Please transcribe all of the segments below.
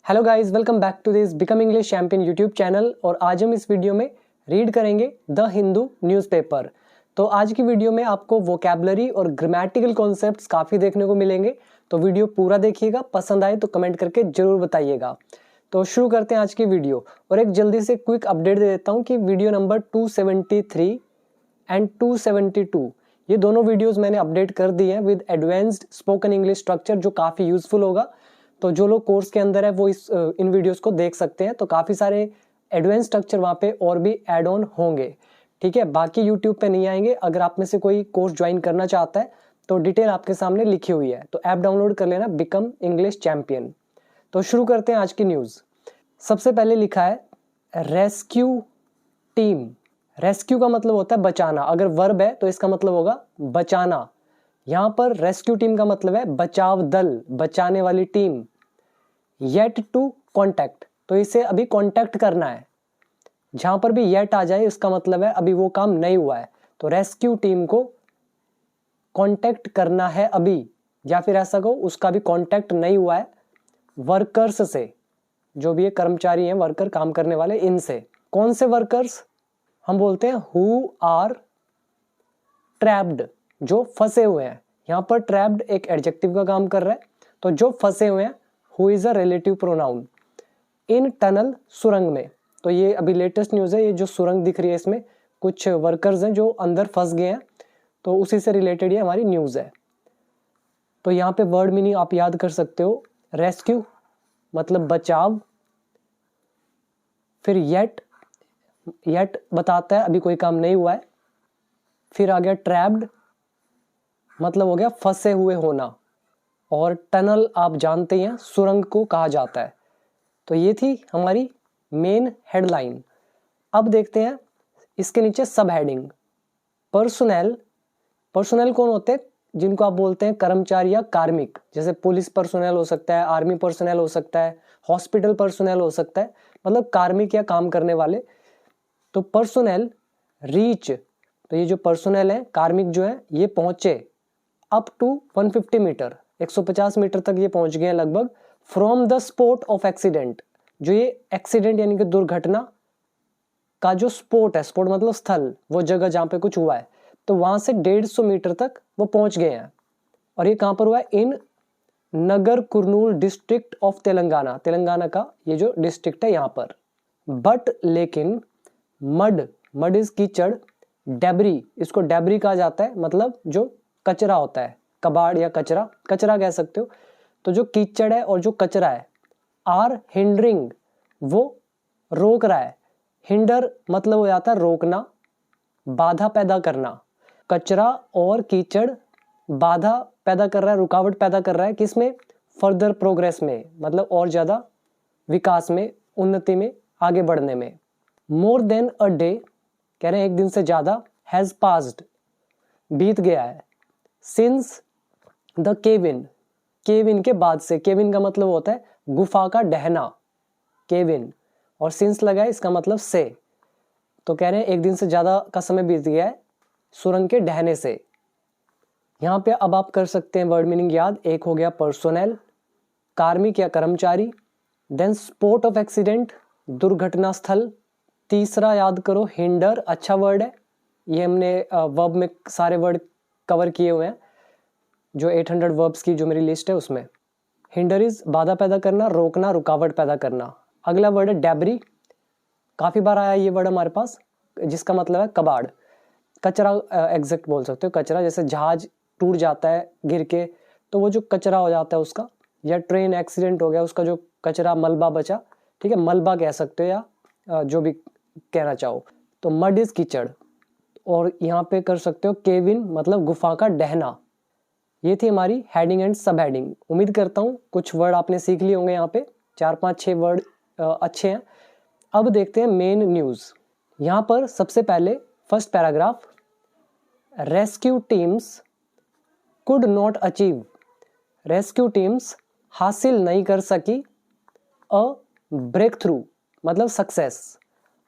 Hello guys, welcome back to this become English champion YouTube channel. और आज हम इस वीडियो में रीड करेंगे द हिंदू न्यूज़पेपर। तो आज की वीडियो में आपको वोकैबुलरी और ग्रामेटिकल कॉन्सेप्ट्स काफ़ी देखने को मिलेंगे। तो वीडियो पूरा देखिएगा, पसंद आए तो कमेंट करके जरूर बताइएगा। तो शुरू करते हैं आज की वीडियो। और एक जल्दी से क्विक अपडेट दे देता हूँ कि वीडियो नंबर 273 एंड 272 ये दोनों वीडियोस मैंने अपडेट कर दी हैं with advanced spoken English structure, जो काफ़ी यूजफुल होगा। तो जो लोग कोर्स के अंदर है वो इन वीडियोस को देख सकते हैं। तो काफ़ी सारे एडवांस स्ट्रक्चर वहाँ पे और भी ऐड ऑन होंगे, ठीक है। बाकी यूट्यूब पे नहीं आएंगे। अगर आप में से कोई कोर्स ज्वाइन करना चाहता है तो डिटेल आपके सामने लिखी हुई है, तो ऐप डाउनलोड कर लेना, बिकम इंग्लिश चैंपियन। तो शुरू करते हैं आज की न्यूज़। सबसे पहले लिखा है रेस्क्यू टीम। रेस्क्यू का मतलब होता है बचाना। अगर वर्ब है तो इसका मतलब होगा बचाना। यहाँ पर रेस्क्यू टीम का मतलब है बचाव दल, बचाने वाली टीम। येट टू कॉन्टैक्ट, तो इसे अभी कॉन्टैक्ट करना है। जहां पर भी येट आ जाए इसका मतलब है अभी वो काम नहीं हुआ है। तो रेस्क्यू टीम को कॉन्टैक्ट करना है अभी, या फिर ऐसा कहो उसका भी कॉन्टैक्ट नहीं हुआ है वर्कर्स से, जो भी ये कर्मचारी हैं, वर्कर, काम करने वाले, इनसे। कौन से वर्कर्स? हम बोलते हैं हु आर ट्रैप्ड, जो फंसे हुए हैं। यहाँ पर ट्रैप्ड एक एडजेक्टिव का काम कर रहा है, तो जो फंसे हुए हैं, who is a relative pronoun. In tunnel, सुरंग में। तो ये अभी लेटेस्ट न्यूज़ है। ये जो सुरंग दिख रही है इसमें कुछ वर्कर्स हैं जो अंदर फंस गए हैं, तो उसी से रिलेटेड ये हमारी न्यूज़ है। तो यहाँ पे वर्ड मीनिंग आप याद कर सकते हो। रेस्क्यू मतलब बचाव, फिर येट, येट बताता है अभी कोई काम नहीं हुआ है। फिर आ गया ट्रैप्ड, मतलब हो गया फंसे हुए होना। और टनल आप जानते हैं सुरंग को कहा जाता है। तो ये थी हमारी मेन हेडलाइन। अब देखते हैं इसके नीचे सब हेडिंग। पर्सोनेल। पर्सोनेल कौन होते हैं? जिनको आप बोलते हैं कर्मचारी या कार्मिक। जैसे पुलिस पर्सोनेल हो सकता है, आर्मी पर्सोनेल हो सकता है, हॉस्पिटल पर्सोनेल हो सकता है, मतलब कार्मिक या काम करने वाले। तो पर्सोनेल रीच, तो ये जो पर्सोनेल है, कार्मिक जो है, ये पहुंचे अप टू 150 मीटर, 150 मीटर तक ये पहुंच गए हैं लगभग, from the spot of accident. जो ये एक्सीडेंट यानी कि दुर्घटना का जो स्पॉट है, स्पॉट मतलब स्थल, वो जगह जहां पे कुछ हुआ है, तो वहां से 150 मीटर तक वो पहुंच गए हैं। और ये कहां पर हुआ है? इन नगर कुरनूल डिस्ट्रिक्ट ऑफ तेलंगाना। तेलंगाना का ये जो डिस्ट्रिक्ट है यहाँ पर। बट लेकिन मड, मड इज कीचड़, डेबरी, इसको डेबरी कहा जाता है, मतलब जो कचरा होता है, कबाड़ या कचरा, कचरा कह सकते हो। तो जो कीचड़ है और जो कचरा है, आर हिंडरिंग, वो रोक रहा है। हिंडर मतलब हो जाता है रोकना, बाधा पैदा करना। कचरा और कीचड़ बाधा पैदा कर रहा है, रुकावट पैदा कर रहा है किसमें? फर्दर प्रोग्रेस में, मतलब और ज्यादा विकास में, उन्नति में, आगे बढ़ने में। मोर देन अ डे, कह रहे हैं एक दिन से ज्यादा, हैज पास्ड, बीत गया है, सिंस द केविन, केविन के बाद से। केविन का मतलब होता है गुफा का डहना, केविन, और सिंस लगा है, इसका मतलब से। तो कह रहे हैं एक दिन से ज्यादा का समय बीत गया है सुरंग के डहने से। यहाँ पे अब आप कर सकते हैं वर्ड मीनिंग याद। एक हो गया पर्सोनेल, कार्मिक या कर्मचारी। देन स्पॉट ऑफ एक्सीडेंट, दुर्घटना स्थल। तीसरा याद करो हिंडर, अच्छा वर्ड है। ये हमने वर्ब में सारे वर्ड कवर किए हुए हैं, जो 800 वर्ब्स की जो मेरी लिस्ट है उसमें। हिंडर इज बाधा पैदा करना, रोकना, रुकावट पैदा करना। अगला वर्ड है डेबरी, काफी बार आया ये वर्ड हमारे पास, जिसका मतलब है कबाड़, कचरा, एग्जैक्ट बोल सकते हो कचरा। जैसे जहाज टूट जाता है गिर के, तो वो जो कचरा हो जाता है उसका, या ट्रेन एक्सीडेंट हो गया उसका जो कचरा, मलबा बचा, ठीक है, मलबा कह सकते हो, या जो भी कहना चाहो। तो मड इज कीचड़। और यहाँ पे कर सकते हो केविन, मतलब गुफा का डहना। ये थी हमारी हेडिंग एंड सब हेडिंग। उम्मीद करता हूँ कुछ वर्ड आपने सीख लिए होंगे। यहाँ पे 4-5-6 वर्ड अच्छे हैं। अब देखते हैं मेन न्यूज़। यहाँ पर सबसे पहले first paragraph, rescue teams could not achieve, rescue teams हासिल नहीं कर सकी अ ब्रेक थ्रू, मतलब सक्सेस।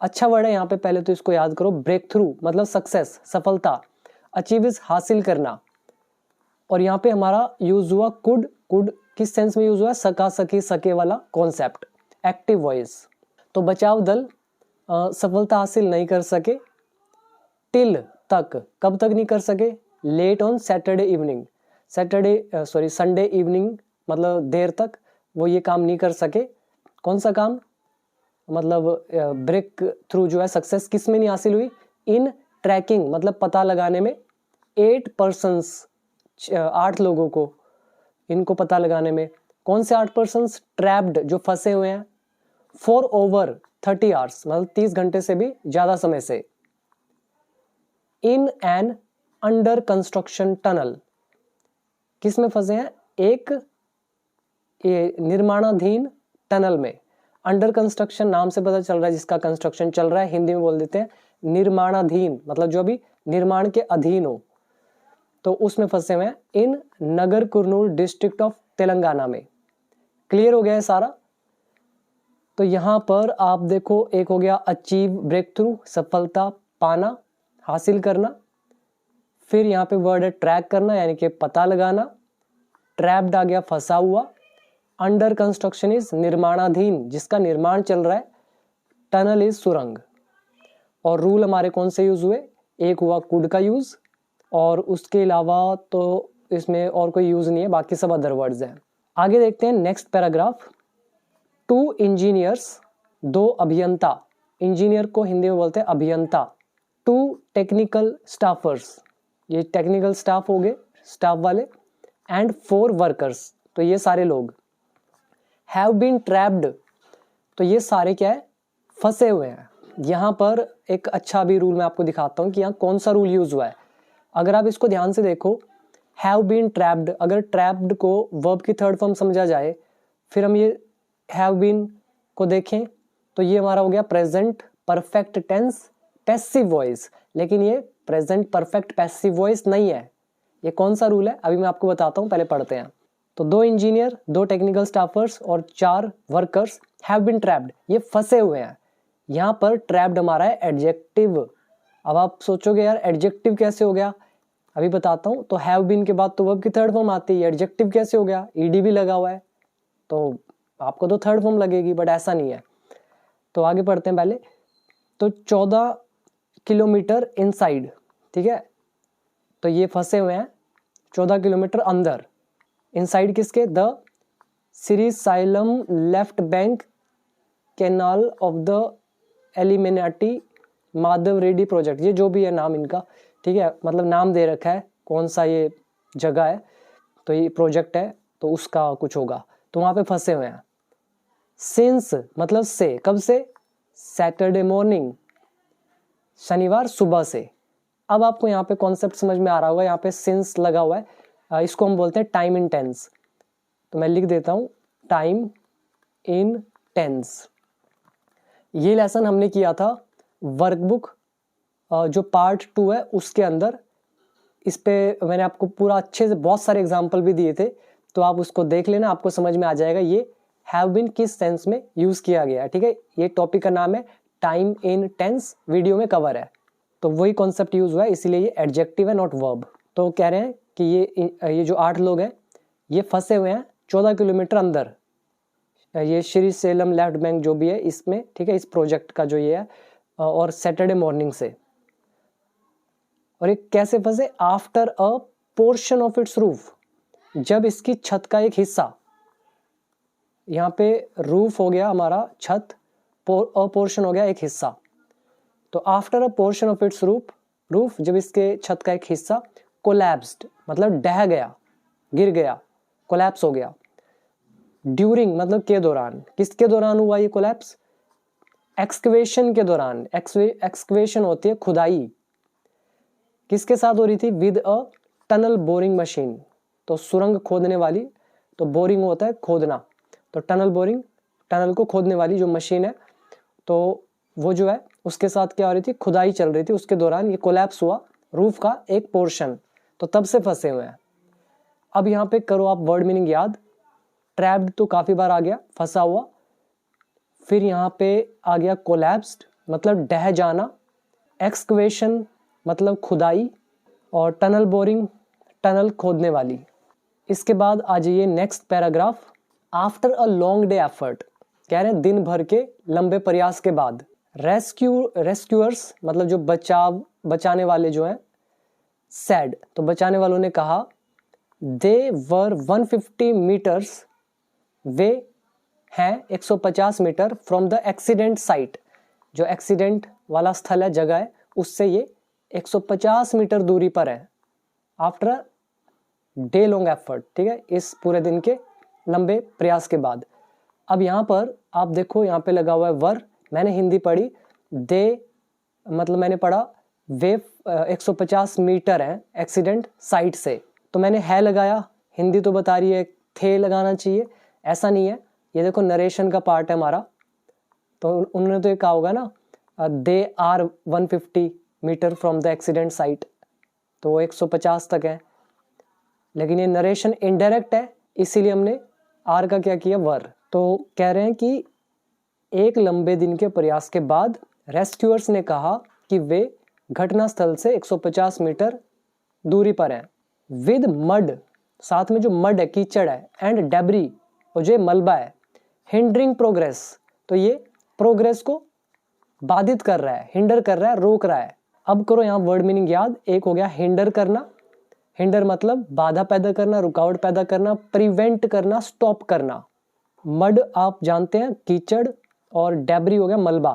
अच्छा वर्ड है यहाँ पे, पहले तो इसको याद करो। ब्रेक थ्रू मतलब सक्सेस, सफलता। अचीव इज हासिल करना। और यहाँ पे हमारा यूज हुआ कुड। कुड किस सेंस में यूज हुआ है? सका सकी सके वाला कॉन्सेप्ट, एक्टिव वॉइस। तो बचाव दल सफलता हासिल नहीं कर सके, टिल तक, कब तक नहीं कर सके? Late on Saturday evening, Sunday evening, मतलब देर तक वो ये काम नहीं कर सके। कौन सा काम? मतलब ब्रेक थ्रू जो है सक्सेस किस में नहीं हासिल हुई? इन ट्रैकिंग, मतलब पता लगाने में 8 पर्सन्स, 8 लोगों को, इनको पता लगाने में। कौन से 8 पर्सन्स? ट्रैप्ड, जो फंसे हुए हैं, फॉर ओवर 30 आवर्स, मतलब 30 घंटे से भी ज्यादा समय से। In an under construction tunnel, किस में फंसे हैं? एक निर्माणाधीन टनल में। अंडर कंस्ट्रक्शन नाम से पता चल रहा है जिसका कंस्ट्रक्शन चल रहा है, हिंदी में बोल देते हैं निर्माणाधीन, मतलब जो अभी निर्माण के अधीन हो, तो उसमें फंसे हुए हैं। इन नगर कुरनूल डिस्ट्रिक्ट ऑफ तेलंगाना में। क्लियर हो गया है सारा? तो यहां पर आप देखो, एक हो गया अचीव, ब्रेक थ्रू, सफलता पाना, हासिल करना। फिर यहाँ पे वर्ड है ट्रैक करना, यानी कि पता लगाना। ट्रैप्ड आ गया, फंसा हुआ। अंडर कंस्ट्रक्शन इज निर्माणाधीन, जिसका निर्माण चल रहा है। टनल इज सुरंग। और रूल हमारे कौन से यूज हुए? एक हुआ कुड का यूज, और उसके अलावा तो इसमें और कोई यूज नहीं है, बाकी सब अदर वर्ड्स हैं। आगे देखते हैं नेक्स्ट पैराग्राफ। 2 इंजीनियर्स, 2 अभियंता, इंजीनियर को हिंदी में बोलते हैं अभियंता। 2 टेक्निकल स्टाफर्स, ये टेक्निकल स्टाफ हो गए, स्टाफ वाले। एंड 4 वर्कर्स, तो ये सारे लोग। हैव बीन ट्रैप्ड, तो ये सारे क्या है? फंसे हुए हैं। यहाँ पर एक अच्छा भी रूल मैं आपको दिखाता हूँ कि यहाँ कौन सा रूल यूज हुआ है। अगर आप इसको ध्यान से देखो, हैव बीन ट्रैप्ड, अगर ट्रैप्ड को वर्ब की थर्ड फॉर्म समझा जाए, फिर हम ये हैव बीन को देखें तो ये हमारा हो गया present perfect tense passive voice, लेकिन ये प्रेजेंट परफेक्ट पैसिव वॉइस नहीं है। ये कौन सा रूल है अभी मैं आपको बताता हूँ, पहले पढ़ते हैं। तो 2 इंजीनियर, 2 टेक्निकल स्टाफर्स और 4 वर्कर्स हैव बीन ट्रैप्ड, ये फंसे हुए हैं। यहाँ पर ट्रैप्ड हमारा है एडजेक्टिव। अब आप सोचोगे यार एडजेक्टिव कैसे हो गया, अभी बताता हूँ। तो हैव बीन के बाद तो वर्ब की थर्ड फॉर्म आती है, एडजेक्टिव कैसे हो गया? ईडी भी लगा हुआ है, तो आपको तो थर्ड फॉर्म लगेगी, बट ऐसा नहीं है। तो आगे पढ़ते हैं पहले। तो 14 किलोमीटर इनसाइड, ठीक है, तो ये फंसे हुए हैं 14 किलोमीटर अंदर। इनसाइड किसके? The Srisailam left bank canal of the Alimineti Madhava Reddy project, ये जो भी है नाम इनका, ठीक है, मतलब नाम दे रखा है कौन सा ये जगह है, तो ये प्रोजेक्ट है, तो उसका कुछ होगा, तो वहां पे फंसे हुए हैं। सिंस मतलब से, कब से? सैटरडे मॉर्निंग, शनिवार सुबह से। अब आपको यहाँ पे कॉन्सेप्ट समझ में आ रहा होगा, यहाँ पे सिंस लगा हुआ है, इसको हम बोलते हैं टाइम इन टेंस। तो मैं लिख देता हूँ टाइम इन टेंस। ये लेसन हमने किया था वर्कबुक जो पार्ट 2 है उसके अंदर। इस पे मैंने आपको पूरा अच्छे से बहुत सारे एग्जाम्पल भी दिए थे, तो आप उसको देख लेना, आपको समझ में आ जाएगा ये हैव बीन किस सेंस में यूज किया गया है। ठीक है, ये टॉपिक का नाम है टाइम इन टेंस, वीडियो में कवर है, तो वही कॉन्सेप्ट यूज हुआ है, इसीलिए ये एडजेक्टिव है नॉट वर्ब। तो कह रहे हैं कि ये जो 8 लोग हैं ये फंसे हुए हैं 14 किलोमीटर अंदर, ये श्री सेलम लेफ्ट बैंक जो भी है इसमें, ठीक है, इस प्रोजेक्ट का जो ये है, और सैटरडे मॉर्निंग से। और ये कैसे फंसे? After a portion of its roof, जब इसकी छत का एक हिस्सा, यहाँ पे रूफ हो गया हमारा छत, अ पोर्शन हो गया एक हिस्सा, तो after a portion of its roof, जब इसके छत का एक हिस्सा कोलैप्स्ड मतलब ढह गया, गिर गया, कोलैप्स हो गया। ड्यूरिंग मतलब के दौरान, किसके दौरान हुआ ये कोलैप्स? एक्सकवेशन के दौरान। एक्सकवेशन होती है खुदाई, किसके साथ हो रही थी? With a tunnel boring machine, तो सुरंग खोदने वाली, तो बोरिंग होता है खोदना, तो टनल बोरिंग, टनल को खोदने वाली जो मशीन है, तो वो जो है उसके साथ क्या हो रही थी? खुदाई चल रही थी, उसके दौरान ये कोलैप्स हुआ रूफ का एक पोर्शन, तो तब से फंसे हुए हैं। अब यहाँ पे करो आप वर्ड मीनिंग याद। ट्रैप्ड तो काफी बार आ गया, फंसा हुआ, फिर यहाँ पे आ गया कोलैप्स्ड मतलब ढह जाना, एक्सकवेशन मतलब खुदाई, और टनल बोरिंग टनल खोदने वाली। इसके बाद आ जाइए next paragraph. After a long day effort, कह रहे हैं दिन भर के लंबे प्रयास के बाद। रेस्क्यूअर्स मतलब जो बचाने वाले जो हैं, सैड तो बचाने वालों ने कहा, दे वर 150 मीटर्स, वे हैं 150 metre from the accident site, जो एक्सीडेंट वाला स्थल है, जगह है, उससे ये 150 मीटर दूरी पर है। आफ्टर डे लॉन्ग एफर्ट, ठीक है, इस पूरे दिन के लंबे प्रयास के बाद। अब यहाँ पर आप देखो, यहाँ पे लगा हुआ है वर, मैंने हिंदी पढ़ी, दे मतलब मैंने पढ़ा वे 150 मीटर है एक्सीडेंट साइट से, तो मैंने है लगाया, हिंदी तो बता रही है थे लगाना चाहिए, ऐसा नहीं है। ये देखो नरेशन का पार्ट है हमारा, तो उन्होंने तो ये कहा होगा ना, they are 150 metre from the accident site, तो वो 150 तक है, लेकिन ये नरेशन इनडायरेक्ट है, इसीलिए हमने आर का क्या किया, वर। तो कह रहे हैं कि एक लंबे दिन के प्रयास के बाद रेस्क्यूअर्स ने कहा कि वे घटनास्थल से 150 मीटर दूरी पर हैं। विद मड, साथ में जो मड है, कीचड़ है, एंड डेब्री, और जो मलबा है, हिंडरिंग प्रोग्रेस, तो ये प्रोग्रेस को बाधित कर रहा है, हिंडर कर रहा है, रोक रहा है। अब करो यहाँ वर्ड मीनिंग याद। एक हो गया हिंडर करना, हिंडर मतलब बाधा पैदा करना, रुकावट पैदा करना, प्रिवेंट करना, स्टॉप करना। मड आप जानते हैं कीचड़, और डेब्री हो गया मलबा।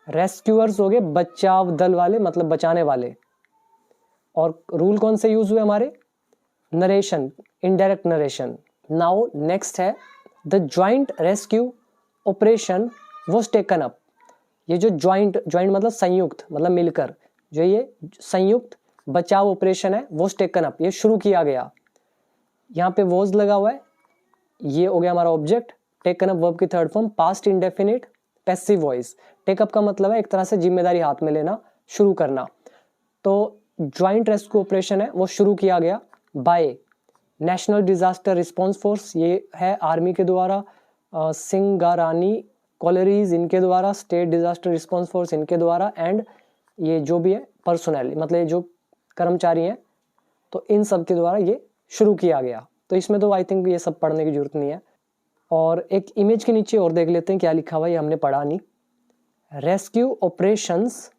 रेस्क्यूअर्स हो गए बचाव दल वाले, मतलब बचाने वाले। और रूल कौन से यूज हुए हमारे, narration, indirect narration. Now next है the joint rescue operation was taken up. ये जो ज्वाइंट मतलब संयुक्त, मतलब मिलकर, जो ये संयुक्त बचाव ऑपरेशन है वाज टेकन अप, ये शुरू किया गया। यहाँ पे वाज लगा हुआ है, ये हो गया हमारा ऑब्जेक्ट। टेकन अप वर्ब की third form past indefinite passive voice. Take up का मतलब है एक तरह से जिम्मेदारी हाथ में लेना, शुरू करना। तो ज्वाइंट रेस्क्यू ऑपरेशन है वो शुरू किया गया by National Disaster Response Force, ये है आर्मी के द्वारा, सिंगारानी कॉलरीज इनके द्वारा, स्टेट डिजास्टर रिस्पांस फोर्स इनके द्वारा, एंड ये जो भी है पर्सनल, मतलब ये जो कर्मचारी हैं, तो इन सब के द्वारा ये शुरू किया गया। तो इसमें तो आई थिंक ये सब पढ़ने की जरूरत नहीं है। और एक इमेज के नीचे और देख लेते हैं क्या लिखा हुआ है, ये हमने पढ़ा नहीं। रेस्क्यू ऑपरेशंस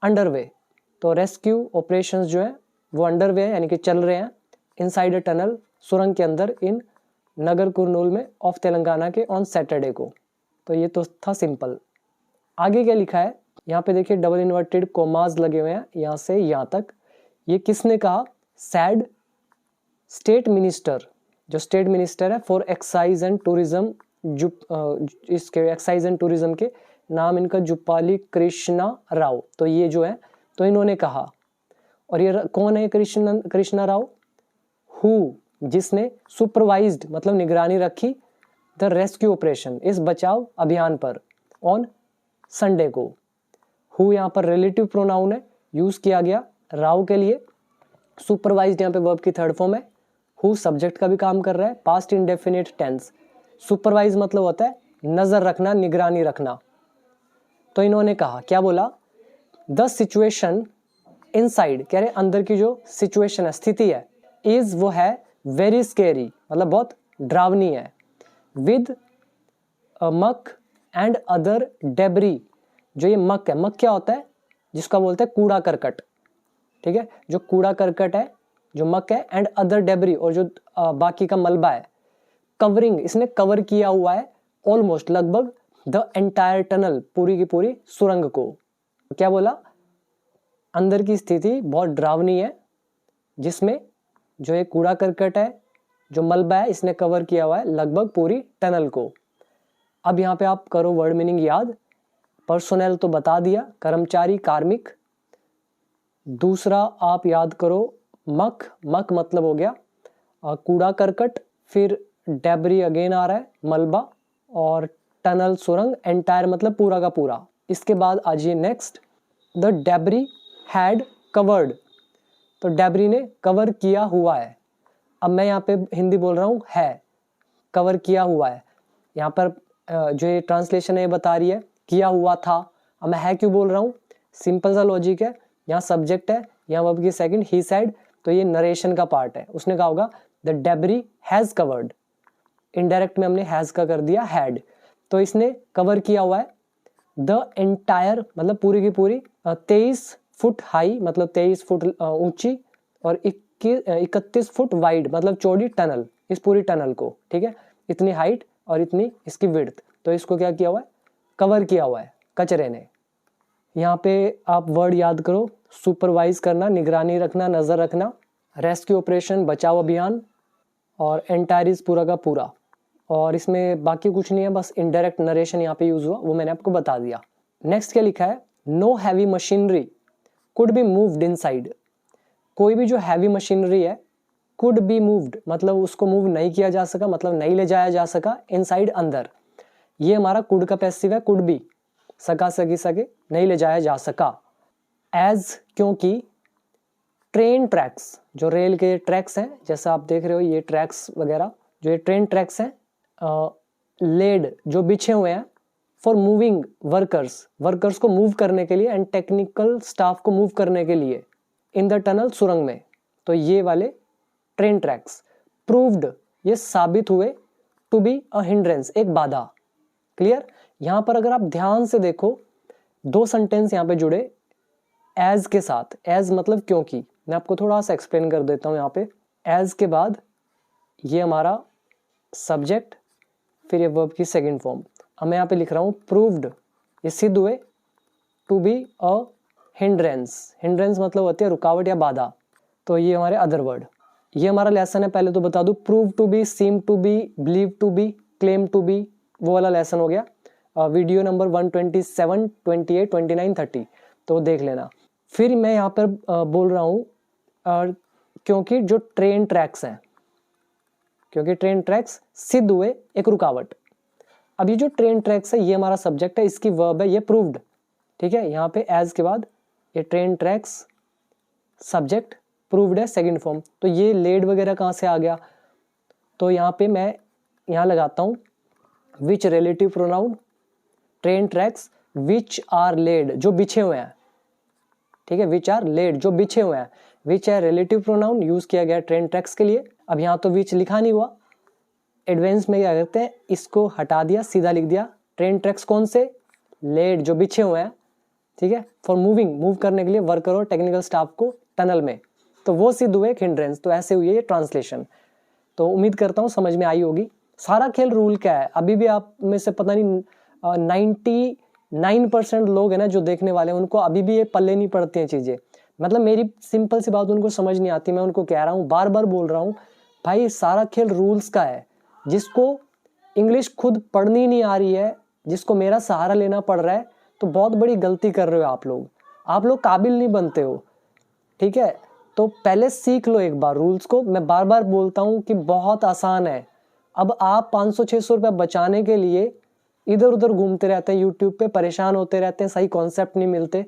अंडरवे, तो रेस्क्यू ऑपरेशंस जो है वो अंडरवे है, यानी कि चल रहे हैं, इनसाइड अ टनल, सुरंग के अंदर, इन नगर कुरनूल में ऑफ तेलंगाना के ऑन सैटरडे को। तो ये तो था सिंपल। आगे क्या लिखा है, यहाँ पे देखिए डबल इन्वर्टेड कोमाज लगे हुए हैं यहाँ से यहाँ तक। ये किसने कहा, सैड स्टेट मिनिस्टर, जो स्टेट मिनिस्टर है फॉर एक्साइज एंड टूरिज्म, इसके एक्साइज एंड टूरिज्म के नाम इनका जुप्पाली कृष्णा राव। तो ये जो है, तो इन्होंने कहा, और ये कौन है कृष्णा राव, हु, जिसने सुपरवाइज्ड मतलब निगरानी रखी, द रेस्क्यू ऑपरेशन, इस बचाव अभियान पर, ऑन संडे को। हु यहाँ पर रिलेटिव प्रोनाउन है, यूज किया गया राव के लिए। सुपरवाइज्ड यहाँ पे वर्ब की थर्ड फॉर्म है। हु सब्जेक्ट का भी काम कर रहा है, पास्ट इंडेफिनिट टेंस। सुपरवाइज मतलब होता है नजर रखना, निगरानी रखना। तो इन्होंने कहा, क्या बोला, द सिचुएशन इनसाइड, कह रहे अंदर की जो सिचुएशन है, स्थिति है, इज वो है वेरी स्केरी, मतलब बहुत डरावनी है। विद मक एंड अदर डेबरी, जो ये मक है, मक क्या होता है, जिसका बोलते हैं कूड़ा करकट, ठीक है, जो कूड़ा करकट है, जो मक है, एंड अदर डेबरी, और जो बाकी का मलबा है। कवरिंग, इसने कवर किया हुआ है, ऑलमोस्ट लगभग, द एंटायर टनल, पूरी की पूरी सुरंग को। क्या बोला, अंदर की स्थिति बहुत डरावनी है, जिसमें जो ये कूड़ा करकट है, जो मलबा है, इसने कवर किया हुआ है लगभग पूरी टनल को। अब यहाँ पे आप करो वर्ड मीनिंग याद। पर्सोनेल तो बता दिया, कर्मचारी, कार्मिक। दूसरा आप याद करो मक, मक मतलब हो गया कूड़ा करकट, फिर डेबरी अगेन आ रहा है, मलबा, और टनल सुरंग, एंटायर मतलब पूरा का पूरा। इसके बाद आ जाइए next, the debris had covered, तो डेबरी ने कवर किया हुआ है। अब मैं यहाँ पे हिंदी बोल रहा हूँ, है कवर किया हुआ है। यहाँ पर जो ये ट्रांसलेशन है ये बता रही है किया हुआ था। अब मैं है क्यों बोल रहा हूँ, सिंपल सा लॉजिक है, यहाँ सब्जेक्ट है, यहाँ वर्ब की सेकंड ही सेड, तो ये नरेशन का पार्ट है। उसने कहा होगा the debris has covered, indirect में हमने हैज का कर दिया हैड, तो इसने कवर किया हुआ है द एंटायर मतलब पूरी की पूरी 23 फुट हाई मतलब 23 फुट ऊंची और 31 फुट वाइड मतलब चौड़ी टनल, इस पूरी टनल को, ठीक है, इतनी हाइट और इतनी इसकी विड्थ, तो इसको क्या किया हुआ है, कवर किया हुआ है कचरे ने। यहाँ पे आप वर्ड याद करो, सुपरवाइज करना, निगरानी रखना, नज़र रखना, रेस्क्यू ऑपरेशन बचाव अभियान, और एंटायर पूरा का पूरा, और इसमें बाकी कुछ नहीं है, बस इनडायरेक्ट नरेशन यहाँ पे यूज हुआ, वो मैंने आपको बता दिया। नेक्स्ट क्या लिखा है, know heavy machinery could be moved inside, कोई भी जो हैवी मशीनरी है कुड बी मूव्ड मतलब उसको मूव नहीं किया जा सका, मतलब नहीं ले जाया जा सका, इनसाइड अंदर, ये हमारा कुड का पैसिव है, कुड बी सका सकी सके नहीं ले जाया जा सका। एज क्योंकि ट्रेन ट्रैक्स, जो रेल के ट्रैक्स हैं, जैसा आप देख रहे हो ये ट्रैक्स वगैरह, जो ये ट्रेन ट्रैक्स हैं लेड जो बिछे हुए हैं फॉर मूविंग वर्कर्स, वर्कर्स को मूव करने के लिए, एंड टेक्निकल स्टाफ को मूव करने के लिए, इन द टनल सुरंग में, तो ये वाले ट्रेन ट्रैक्स प्रूव्ड ये साबित हुए टू बी अ हिंड्रेंस एक बाधा। क्लियर। यहां पर अगर आप ध्यान से देखो दो सेंटेंस यहां पे जुड़े एज के साथ, एज मतलब क्योंकि, मैं आपको थोड़ा सा एक्सप्लेन कर देता हूं। यहाँ पे एज के बाद ये हमारा सब्जेक्ट, फिर ये वर्ब की सेकंड फॉर्म। अब मैं यहाँ पे लिख रहा हूं प्रूव्ड, ये सिद्ध हुए, to be a hindrance, hindrance मतलब होती है रुकावट या बाधा, तो ये हमारे अदर वर्ड। ये हमारा लेसन है, पहले तो बता दूं, prove to be, seem to be, believe to be, claim to be, वो वाला लेसन हो गया। वीडियो नंबर 127, 28, 29, 30, तो देख लेना। फिर मैं यहाँ पर बोल रहा हूँ क्योंकि जो ट्रेन ट्रैक्स हैं, क्योंकि ट्रेन ट्रैक्स सिद्ध हुए एक रुकावट। अब ये जो ट्रेन ट्रैक्स है ये हमारा सब्जेक्ट है, इसकी वर्ब है ये प्रूव्ड, ठीक है। यहाँ पे एज के बाद ये ट्रेन ट्रैक्स सब्जेक्ट, प्रूव्ड है सेकंड फॉर्म, तो ये लेड वगैरह कहाँ से आ गया, तो यहाँ पे मैं यहाँ लगाता हूँ which relative pronoun, train tracks which are laid जो बिछे हुए हैं, ठीक है, विच आर लेड जो बिछे हुए हैं, विच है रिलेटिव प्रोनाउन यूज किया गया ट्रेन ट्रैक्स के लिए। अब यहाँ तो विच लिखा नहीं हुआ, एडवांस में क्या करते हैं इसको हटा दिया, सीधा लिख दिया ट्रेन ट्रैक्स कौन से, लेड जो बिछे हुए हैं, ठीक है, फॉर मूविंग मूव करने के लिए वर्कर और टेक्निकल स्टाफ को टनल में, तो वो सिद्ध हुए एक हिंड्रेंस। तो ऐसे हुई है ये ट्रांसलेशन। तो उम्मीद करता हूँ समझ में आई होगी। सारा खेल रूल क्या है, अभी भी आप में से पता नहीं 99% लोग हैं ना जो देखने वाले हैं, उनको अभी भी ये पल्ले नहीं पड़ती हैं चीजें, मतलब मेरी सिंपल सी बात उनको समझ नहीं आती। मैं उनको कह रहा हूँ, बार बार बोल रहा हूँ, भाई सारा खेल रूल्स का है। जिसको इंग्लिश खुद पढ़नी नहीं आ रही है, जिसको मेरा सहारा लेना पड़ रहा है, तो बहुत बड़ी गलती कर रहे हो आप लोग काबिल नहीं बनते हो, ठीक है। तो पहले सीख लो एक बार रूल्स को। मैं बार बार बोलता हूँ कि बहुत आसान है। अब आप 500-600 रुपये बचाने के लिए इधर उधर घूमते रहते हैं, यूट्यूब पे परेशान होते रहते हैं, सही कॉन्सेप्ट नहीं मिलते,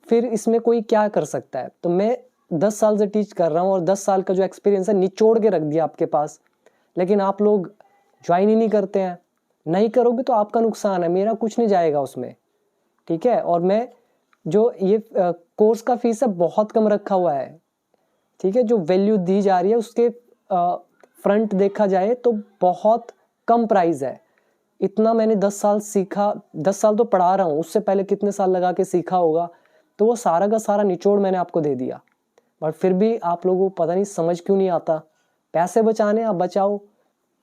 फिर इसमें कोई क्या कर सकता है। तो मैं 10 साल से टीच कर रहा हूँ और 10 साल का जो एक्सपीरियंस है निचोड़ के रख दिया आपके पास, लेकिन आप लोग ज्वाइन ही नहीं करते हैं। नहीं करोगे तो आपका नुकसान है, मेरा कुछ नहीं जाएगा उसमें, ठीक है। और मैं जो ये कोर्स का फीस है बहुत कम रखा हुआ है, ठीक है, जो वैल्यू दी जा रही है उसके फ्रंट देखा जाए तो बहुत कम प्राइस है। इतना मैंने 10 साल सीखा, 10 साल तो पढ़ा रहा हूँ, उससे पहले कितने साल लगा के सीखा होगा, तो वो सारा का सारा निचोड़ मैंने आपको दे दिया। बट फिर भी आप लोगों को पता नहीं समझ क्यों नहीं आता। पैसे बचाने आप बचाओ,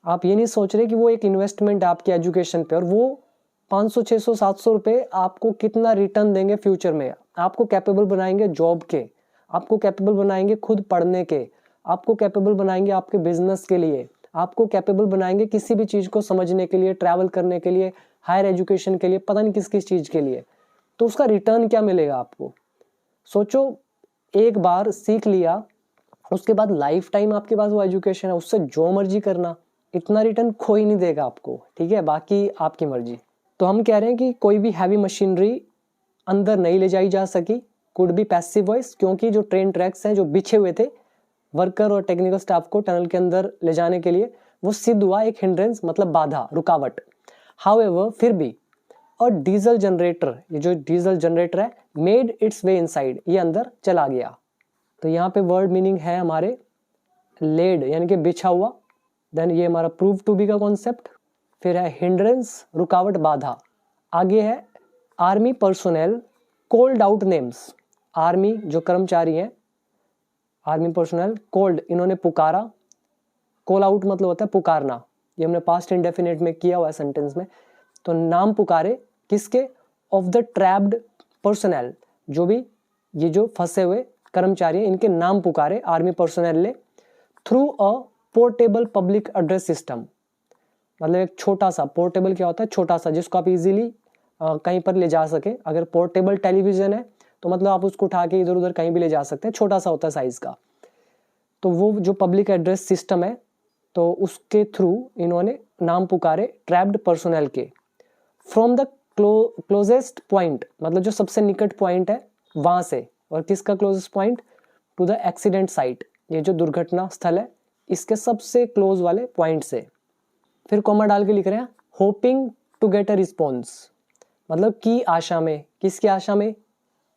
आप ये नहीं सोच रहे कि वो एक इन्वेस्टमेंट है आपकी एजुकेशन पे, और वो 500, 600, 700 रुपये आपको कितना रिटर्न देंगे फ्यूचर में। आपको कैपेबल बनाएंगे जॉब के, आपको कैपेबल बनाएंगे खुद पढ़ने के, आपको कैपेबल बनाएंगे आपके बिजनेस के लिए, आपको कैपेबल बनाएंगे किसी भी चीज़ को समझने के लिए, ट्रैवल करने के लिए, हायर एजुकेशन के लिए, पता नहीं किस किस चीज़ के लिए। तो उसका रिटर्न क्या मिलेगा आपको, सोचो। एक बार सीख लिया, उसके बाद लाइफ टाइम आपके पास वो एजुकेशन है, उससे जो मर्जी करना, इतना रिटर्न कोई नहीं देगा आपको, ठीक है, बाकी आपकी मर्जी। तो हम कह रहे हैं कि कोई भी हैवी मशीनरी अंदर नहीं ले जाई जा सकी, कुड बी पैसिव वॉइस, क्योंकि जो ट्रेन ट्रैक्स हैं जो बिछे हुए थे वर्कर और टेक्निकल स्टाफ को टनल के अंदर ले जाने के लिए, वो सिद्ध हुआ एक हिंड्रेंस मतलब बाधा, रुकावट। हाउएवर फिर भी, और डीजल जनरेटर, ये जो डीजल जनरेटर है, मेड इट्स वे इनसाइड, ये अंदर चला गया। तो यहाँ पे वर्ड मीनिंग है हमारे लेड यानी कि बिछा हुआ, देन ये हमारा प्रूव टू बी का कॉन्सेप्ट। फिर है हिंड्रेंस, रुकावट, बाधा। आगे है army personnel cold out names. Army जो कर्मचारी हैं, आर्मी पर्सोनेल, कोल्ड इन्होंने पुकारा, कॉल आउट मतलब होता है पुकारना, ये हमने पास्ट इंडेफिनिट में किया हुआ है सेंटेंस में। तो नाम पुकारे किसके, ऑफ द ट्रैप्ड पर्सोनेल, जो भी ये जो फंसे हुए कर्मचारी हैं इनके नाम पुकारे आर्मी पर्सोनेल ने, through a portable public address system. मतलब एक छोटा सा, पोर्टेबल क्या होता है, छोटा सा, जिसको आप इजीली कहीं पर ले जा सके। अगर पोर्टेबल टेलीविजन है तो मतलब आप उसको उठा के इधर उधर कहीं भी ले जा सकते हैं, छोटा सा होता है साइज का। तो वो जो पब्लिक एड्रेस सिस्टम है तो उसके थ्रू इन्होंने नाम पुकारे ट्रैप्ड पर्सोनेल के, फ्रॉम द क्लोजेस्ट पॉइंट, मतलब जो सबसे निकट पॉइंट है वहां से। और किसका closest point, to the accident site, ये जो दुर्घटना स्थल है इसके सबसे क्लोज वाले पॉइंट से। फिर कॉमा डाल के लिख रहे हैं hoping to get a response, मतलब की आशा में, किसकी आशा में,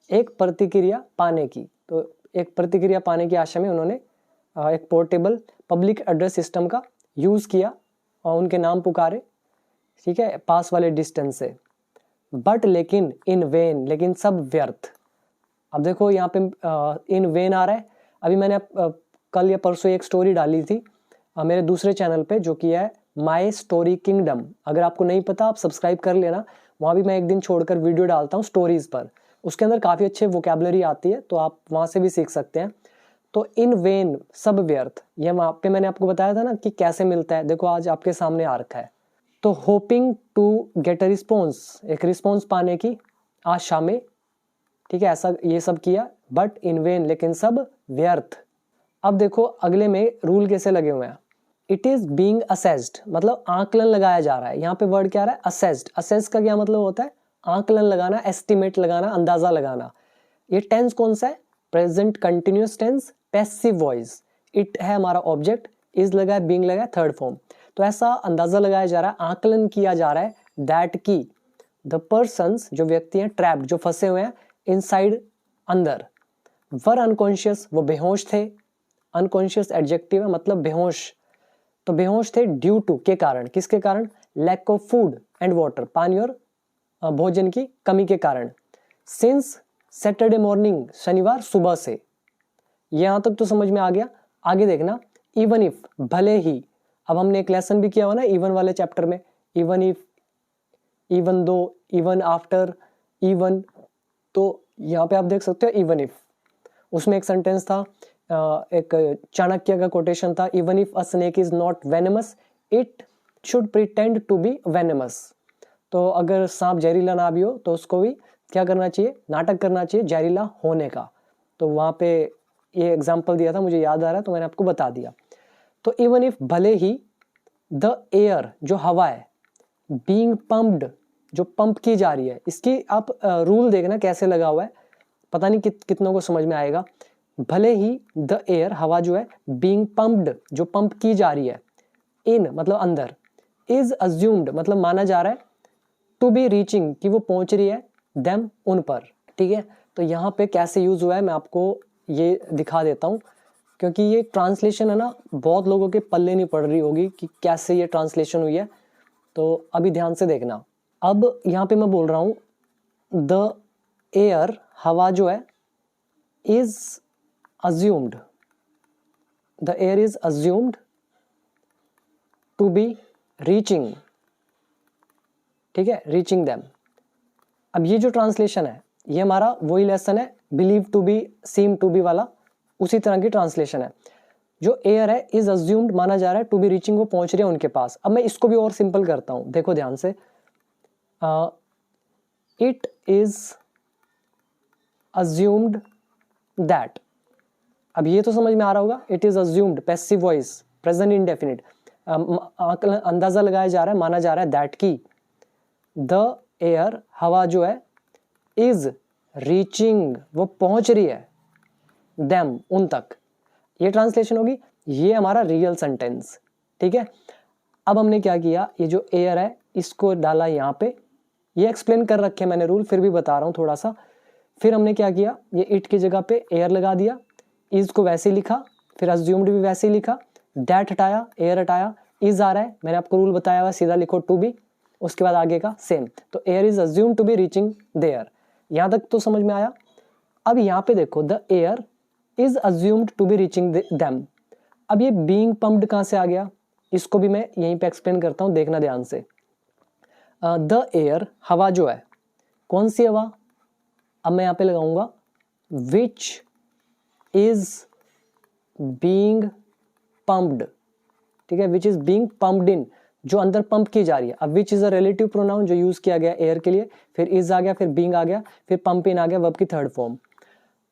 एक प्रतिक्रिया पाने की। तो एक प्रतिक्रिया पाने की आशा में उन्होंने एक पोर्टेबल पब्लिक एड्रेस सिस्टम का यूज किया और उनके नाम पुकारे, ठीक है, पास वाले डिस्टेंस से। बट लेकिन इन वेन, लेकिन सब व्यर्थ। अब देखो यहाँ पे इन वेन आ रहा है। अभी मैंने कल या परसों एक स्टोरी डाली थी मेरे दूसरे चैनल पे, जो कि है माई स्टोरी किंगडम। अगर आपको नहीं पता आप सब्सक्राइब कर लेना, वहाँ भी मैं एक दिन छोड़कर वीडियो डालता हूँ स्टोरीज पर। उसके अंदर काफ़ी अच्छे वोकेबलरी आती है, तो आप वहाँ से भी सीख सकते हैं। तो इन वेन, सब व्यर्थ, ये वहाँ पे मैंने आपको बताया था ना कि कैसे मिलता है, देखो आज आपके सामने आ रखा है। तो hoping to get a response, एक रिस्पॉन्स पाने की आशा में, ठीक है, ऐसा ये सब किया। बट इन वेन, लेकिन सब व्यर्थ। अब देखो अगले में रूल कैसे लगे हुए हैं। इट इज बीइंग असेस्ड, मतलब आकलन लगाया जा रहा है। यहाँ पे वर्ड क्या आ रहा है, असेस्ड। असेस का क्या मतलब होता है, आकलन लगाना, एस्टिमेट लगाना, अंदाजा लगाना। ये टेंस कौन सा है, present continuous tense, passive voice. It है हमारा ऑब्जेक्ट, इज लगा है, बीइंग लगा है, थर्ड फॉर्म। तो ऐसा अंदाजा लगाया जा रहा है, आकलन किया जा रहा है, दैट की द पर्सन्स, जो व्यक्ति हैं, ट्रैप्ड, जो फंसे हुए हैं, इनसाइड, अंदर, वर अनकॉन्शियस, वो बेहोश थे। अनकॉन्शियस एडजेक्टिव है, मतलब बेहोश। तो बेहोश थे ड्यू टू, के कारण, किसके कारण, lack of food and water, पानी और भोजन की कमी के कारण। सिंस सैटरडे मॉर्निंग, शनिवार सुबह से। यहां तक तो समझ में आ गया। आगे देखना, इवन इफ, भले ही। अब हमने एक लेसन भी किया हुआ ना इवन वाले चैप्टर में, even if, even though, even after, even. तो यहाँ पे आप देख सकते हो इवन इफ। उसमें एक सेंटेंस था, एक चाणक्य का कोटेशन था, even if a snake is not venomous it should pretend to be venomous. तो अगर सांप जहरीला ना भी हो तो उसको भी क्या करना चाहिए, नाटक करना चाहिए जहरीला होने का। तो वहां पे ये एग्जाम्पल दिया था, मुझे याद आ रहा है तो मैंने आपको बता दिया। तो इवन इफ, भले ही, द एयर, जो हवा है, बीइंग पम्प्ड, जो पंप की जा रही है। इसकी आप रूल देखना कैसे लगा हुआ है, पता नहीं कितनों को समझ में आएगा। भले ही द एयर, हवा जो है, बीइंग पम्प्ड, जो पंप की जा रही है, इन मतलब अंदर, इज अज्यूम्ड मतलब माना जा रहा है, टू बी रीचिंग कि वो पहुंच रही है, देम उन पर। ठीक है, तो यहाँ पे कैसे यूज हुआ है मैं आपको ये दिखा देता हूँ, क्योंकि ये ट्रांसलेशन है ना, बहुत लोगों के पल्ले नहीं पड़ रही होगी कि कैसे ये ट्रांसलेशन हुई है। तो अभी ध्यान से देखना। अब यहाँ पे मैं बोल रहा हूँ द एयर, हवा जो है, is assumed, the air is assumed to be reaching, ठीक है, reaching them। अब ये जो ट्रांसलेशन है ये हमारा वही लेसन है, believe to be, seem to be वाला, उसी तरह की ट्रांसलेशन है। जो एयर है इज assumed माना जा रहा है, to be reaching वो पहुंच रही है उनके पास। अब मैं इसको भी और सिंपल करता हूं, देखो ध्यान से। it is assumed that, अब ये तो समझ में आ रहा होगा, it is assumed, passive voice, present indefinite, अंदाजा लगाया जा रहा है, माना जा रहा है, दैट की द एयर, हवा जो है, इज रीचिंग वो पहुंच रही है, देम उन तक। ये ट्रांसलेशन होगी, ये हमारा रियल सेंटेंस। ठीक है, अब हमने क्या किया, ये जो एयर है इसको डाला यहाँ पे, ये एक्सप्लेन कर रखे मैंने रूल, फिर भी बता रहा हूँ थोड़ा सा। फिर हमने क्या किया, ये इट की जगह पे एयर लगा दिया, इज को वैसे लिखा, फिर अज्यूम्ड भी वैसे ही लिखा, दैट हटाया, एयर हटाया, इज आ रहा है, मैंने आपको रूल बताया हुआ, सीधा लिखो टू बी, उसके बाद आगे का सेम। तो air is assumed to be reaching there, यहां तक तो समझ में आया। अब यहाँ पे देखो, the air is assumed to be reaching them. अब ये बीइंग पम्प्ड कहां से आ गया, इसको भी मैं यहीं पे एक्सप्लेन करता हूं, देखना ध्यान से। द एयर, हवा जो है, कौन सी हवा, अब मैं यहाँ पे लगाऊंगा विच इज बीइंग पम्प्ड, ठीक है, विच इज बीइंग पम्प्ड इन, जो अंदर पंप की जा रही है। अब which is a relative pronoun जो यूज किया गया एयर के लिए, फिर इज आ गया, फिर बीइंग आ गया, फिर पंप इन आ गया, वर्ब की थर्ड फॉर्म।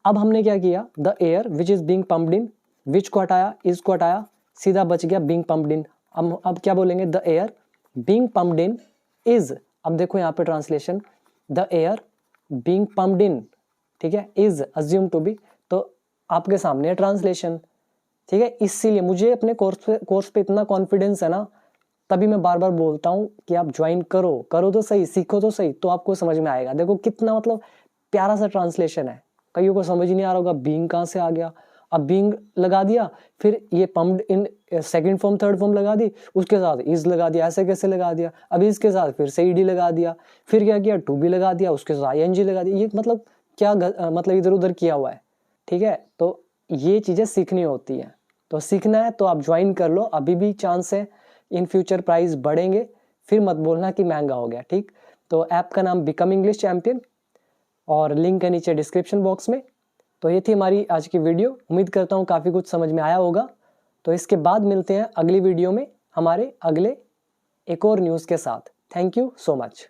अब हमने क्या किया, the air which is being pumped in, which को हटाया, इज को हटाया, सीधा बच गया बीइंग पम्प्ड इन। अब क्या बोलेंगे, the air being pumped in is, अब देखो यहाँ पे translation, the air being pumped in, ठीक है, इज अज्यूम टू बी, तो आपके सामने है ट्रांसलेशन, ठीक है। इसीलिए मुझे अपने कोर्स पे इतना कॉन्फिडेंस है ना, तभी मैं बार बार बोलता हूँ कि आप ज्वाइन करो तो सही, सीखो तो सही, तो आपको समझ में आएगा। देखो कितना मतलब प्यारा सा ट्रांसलेशन है, कईयों को समझ नहीं आ रहा होगा बीइंग कहाँ से आ गया। अब बीइंग लगा दिया, फिर ये pumped in second form third form लगा दी, उसके साथ इज लगा दिया, ऐसे कैसे लगा दिया, अब इसके साथ फिर से ईडी लगा दिया, फिर क्या किया, टू बी लगा दिया, उसके साथ आईएनजी लगा दिया, ये मतलब क्या मतलब इधर उधर किया हुआ है, ठीक है। तो ये चीजें सीखनी होती है, तो सीखना है तो आप ज्वाइन कर लो, अभी भी चांस है, इन फ्यूचर प्राइस बढ़ेंगे, फिर मत बोलना कि महंगा हो गया, ठीक। तो ऐप का नाम बिकम इंग्लिश चैंपियन, और लिंक है नीचे डिस्क्रिप्शन बॉक्स में। तो ये थी हमारी आज की वीडियो, उम्मीद करता हूँ काफ़ी कुछ समझ में आया होगा। तो इसके बाद मिलते हैं अगली वीडियो में हमारे अगले एक और न्यूज़ के साथ। Thank you so much.